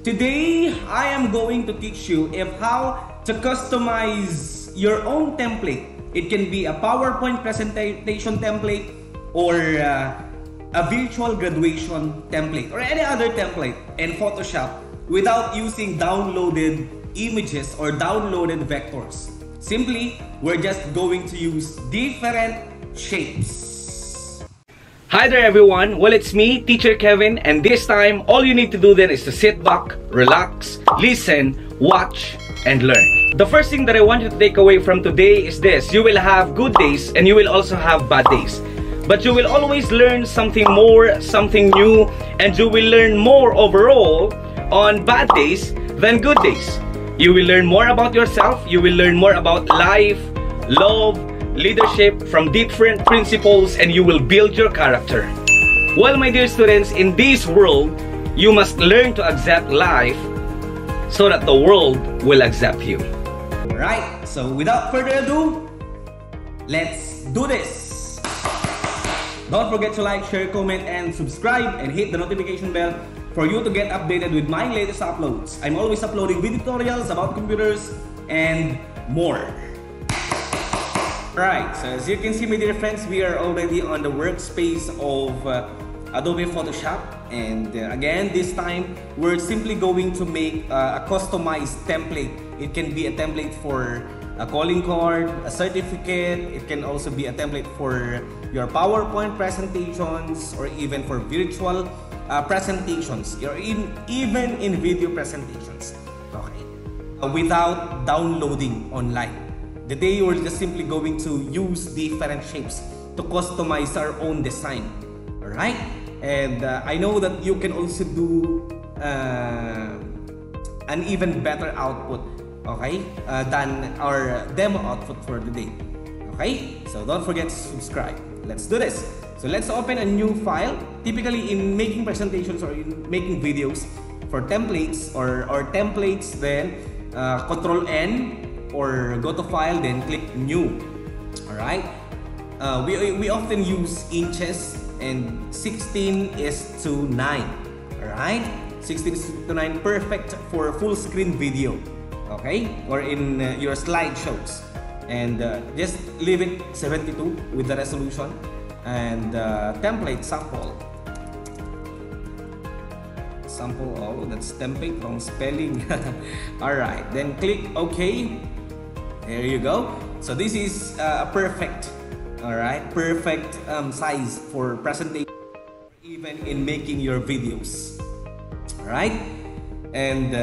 Today, I am going to teach you how to customize your own template. It can be a PowerPoint presentation template or a virtual graduation template or any other template in Photoshop without using downloaded images or downloaded vectors. Simply, we're just going to use different shapes. Hi there everyone, well it's me, Teacher Kevin, and this time all you need to do then is to sit back, relax, listen, watch, and learn. The first thing that I want you to take away from today is this: you will have good days and you will also have bad days. But you will always learn something more, something new, and you will learn more overall on bad days than good days. You will learn more about yourself, you will learn more about life, love, leadership from different principles, and you will build your character. Well, my dear students, in this world, you must learn to accept life so that the world will accept you. Alright, so without further ado, let's do this! Don't forget to like, share, comment, and subscribe, and hit the notification bell for you to get updated with my latest uploads. I'm always uploading video tutorials about computers and more. Right, so as you can see, my dear friends, we are already on the workspace of Adobe Photoshop, and again this time we're simply going to make a customized template. It can be a template for a calling card, a certificate. It can also be a template for your PowerPoint presentations or even for virtual presentations or even in video presentations. Okay, without downloading online. Today, we're just simply going to use different shapes to customize our own design. Alright? And I know that you can also do an even better output, okay, than our demo output for today. Okay? So don't forget to subscribe. Let's do this. So let's open a new file. Typically, in making presentations or in making videos for templates or templates, then Control N or go to file, then click new. Alright, we often use inches, and 16:9. Alright, 16:9, perfect for full screen video, okay, or in your slideshows. And just leave it 72 with the resolution. And template sample, oh, that's template, wrong spelling. Alright, then click OK. There you go. So this is a perfect, perfect size for presentation, even in making your videos. Alright, and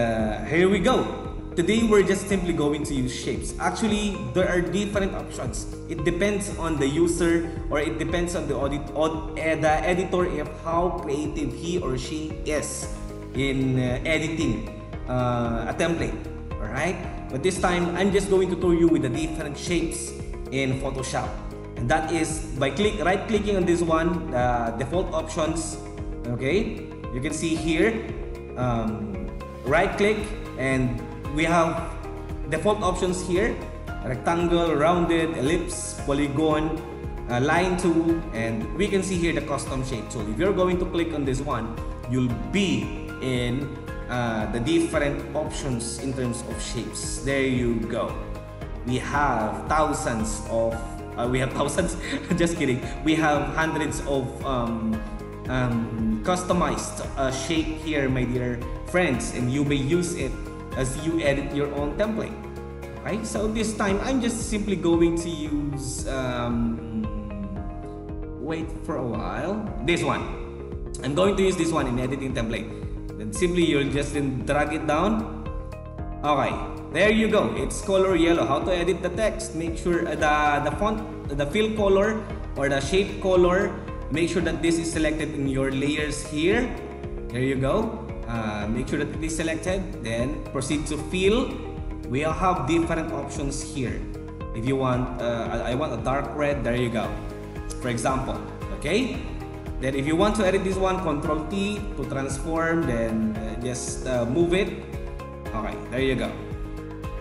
here we go. Today we're just simply going to use shapes. Actually, there are different options. It depends on the user, or it depends on the editor, if how creative he or she is in editing a template. Alright, but this time I'm just going to tour you with the different shapes in Photoshop, and that is by right clicking on this one, default options. Okay, you can see here, right click, and we have default options here: rectangle, rounded, ellipse, polygon, line tool, and we can see here the custom shape tool. If you're going to click on this one, you'll be in the different options in terms of shapes. There you go. We have thousands of just kidding, we have hundreds of customized shape here, my dear friends, and you may use it as you edit your own template. Right, so this time I'm just simply going to use wait for a while, this one. I'm going to use this one in editing template. Then simply you'll just drag it down. Okay, there you go. It's color yellow. How to edit the text? Make sure the font, the fill color or the shape color, make sure that this is selected in your layers here. There you go. Make sure that it is selected. Then proceed to fill. We have different options here. If you want, I want a dark red. There you go. For example, okay. Then if you want to edit this one, Control T to transform, then just move it. Okay, there you go.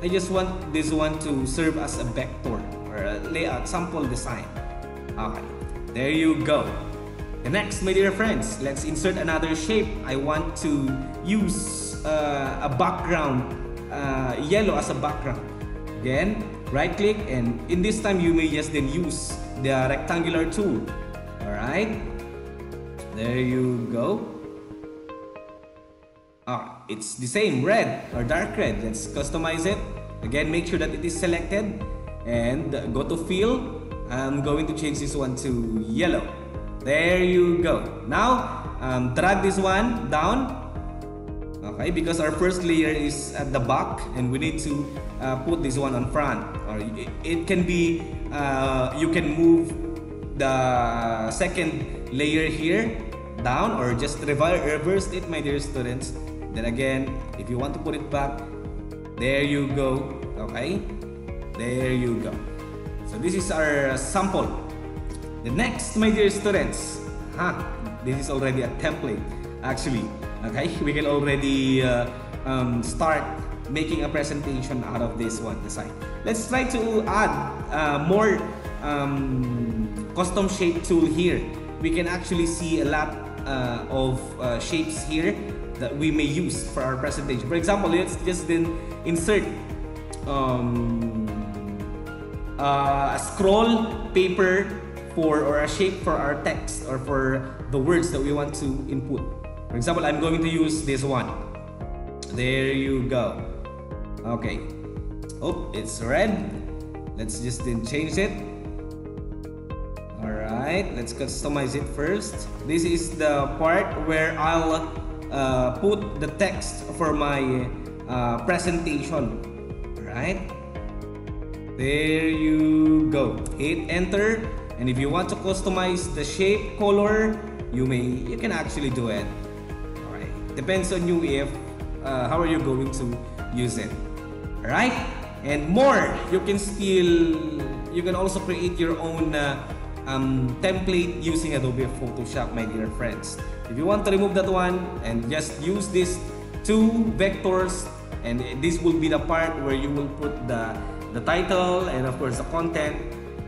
I just want this one to serve as a vector or a layout sample design. Okay, there you go. The next, my dear friends, let's insert another shape. I want to use use a background, yellow as a background. Again, right click, and in this time you may just then use the rectangular tool. Alright, there you go. It's the same, red or dark red. Let's customize it. Again, make sure that it is selected and go to fill. I'm going to change this one to yellow. There you go. Now drag this one down. Okay, because our first layer is at the back and we need to put this one on front. Or it can be, you can move the second layer here down, or just reverse it, my dear students. Then again, if you want to put it back, there you go. Okay, there you go. So this is our sample. The next, my dear students, this is already a template actually. Okay, we can already start making a presentation out of this one design. Let's try to add more custom shape tool here. We can actually see a lot of shapes here that we may use for our presentation. For example, let's just then insert a scroll paper or a shape for our text or for the words that we want to input. For example, I'm going to use this one. There you go. Okay. Oh, it's red. Let's just then change it. Alright, let's customize it first. This is the part where I'll put the text for my presentation. Alright. There you go. Hit enter. And if you want to customize the shape, color, you can actually do it. Alright. Depends on you if how are you going to use it. Alright? And more, you can also create your own template using Adobe Photoshop, my dear friends. If you want to remove that one and just use these two vectors, and this will be the part where you will put the title and of course the content,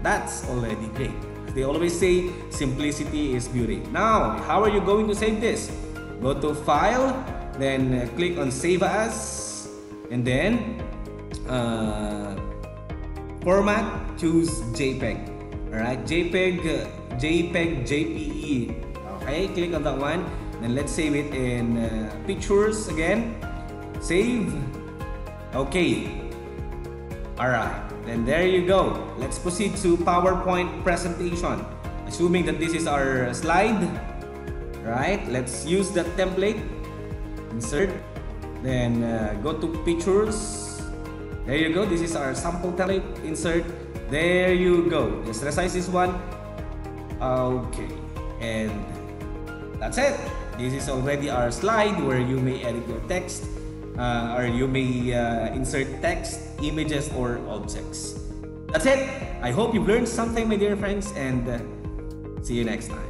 that's already great. They always say simplicity is beauty. Now, how are you going to save this? Go to File, then click on Save As, and then format, choose JPEG. Alright, JPEG, JPE. Okay, click on that one. Then let's save it in pictures again. Save. Okay. Alright, then there you go. Let's proceed to PowerPoint presentation. Assuming that this is our slide. Right, let's use that template. Insert. Then go to pictures. There you go. This is our sample template. Insert. There you go. Just resize this one. Okay. And that's it. This is already our slide where you may edit your text or you may insert text, images, or objects. That's it. I hope you've learned something, my dear friends, and see you next time.